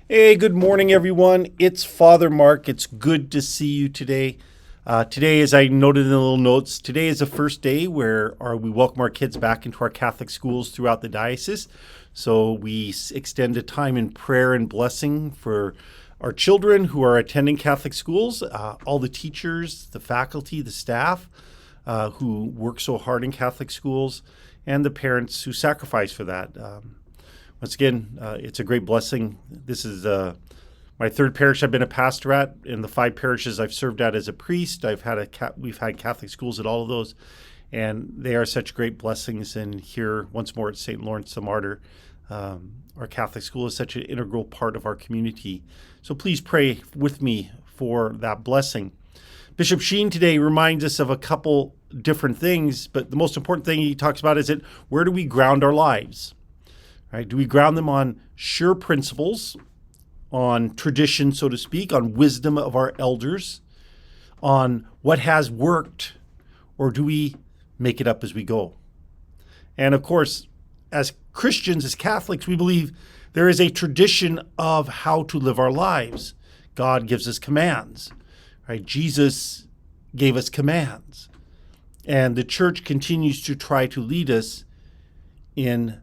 Hey, good morning, everyone. It's Father Mark. It's good to see you today. Today, as I noted in the little notes, today is the first day where we welcome our kids back into our Catholic schools throughout the diocese. So we extend a time in prayer and blessing for our children who are attending Catholic schools, all the teachers, the faculty, the staff who work so hard in Catholic schools, and the parents who sacrifice for that. Once again, it's a great blessing. This is my third parish I've been a pastor at. In the 5 parishes I've served at as a priest, we've had Catholic schools at all of those, and they are such great blessings. And here, once more at St. Lawrence the Martyr, our Catholic school is such an integral part of our community. So please pray with me for that blessing. Bishop Sheen today reminds us of a couple different things, but the most important thing he talks about is where do we ground our lives? Right? Do we ground them on sure principles, on tradition, so to speak, on wisdom of our elders, on what has worked, or do we make it up as we go? And of course, as Christians, as Catholics, we believe there is a tradition of how to live our lives. God gives us commands, right? Jesus gave us commands. And the church continues to try to lead us in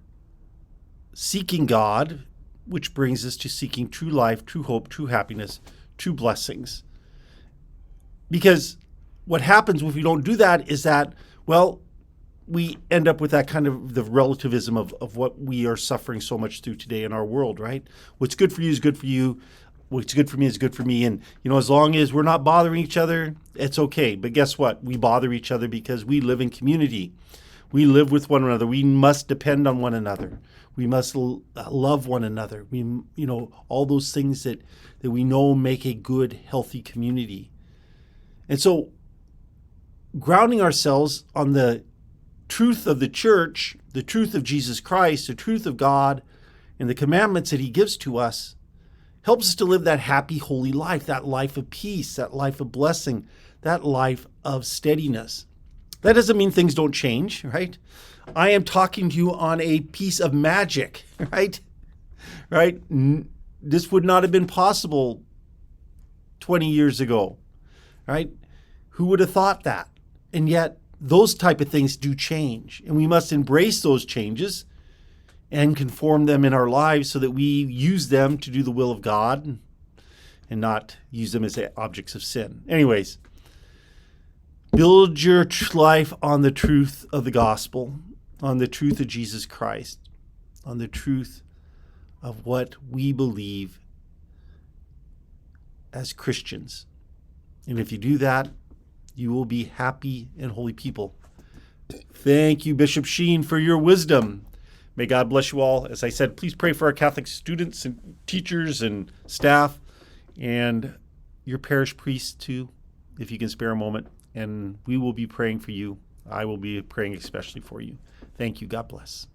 seeking God, which brings us to seeking true life, true hope, true happiness, true blessings. Because what happens if we don't do that is that, well, we end up with that kind of the relativism of what we are suffering so much through today in our world, right? What's good for you is good for you. What's good for me is good for me. And, as long as we're not bothering each other, it's okay. But guess what? We bother each other because we live in community. We live with one another. We must depend on one another. We must love one another. All those things that we know make a good, healthy community. And so grounding ourselves on the truth of the church, the truth of Jesus Christ, the truth of God, and the commandments that he gives to us helps us to live that happy, holy life, that life of peace, that life of blessing, that life of steadiness. That doesn't mean things don't change, right? I am talking to you on a piece of magic, right? Right? This would not have been possible 20 years ago, right? Who would have thought that? And yet, those type of things do change, and we must embrace those changes and conform them in our lives so that we use them to do the will of God and not use them as objects of sin. Anyways, build your life on the truth of the gospel, on the truth of Jesus Christ, on the truth of what we believe as Christians. And if you do that, you will be happy and holy people. Thank you, Bishop Sheen, for your wisdom. May God bless you all. As I said, please pray for our Catholic students and teachers and staff and your parish priest too, if you can spare a moment. And we will be praying for you. I will be praying especially for you. Thank you. God bless.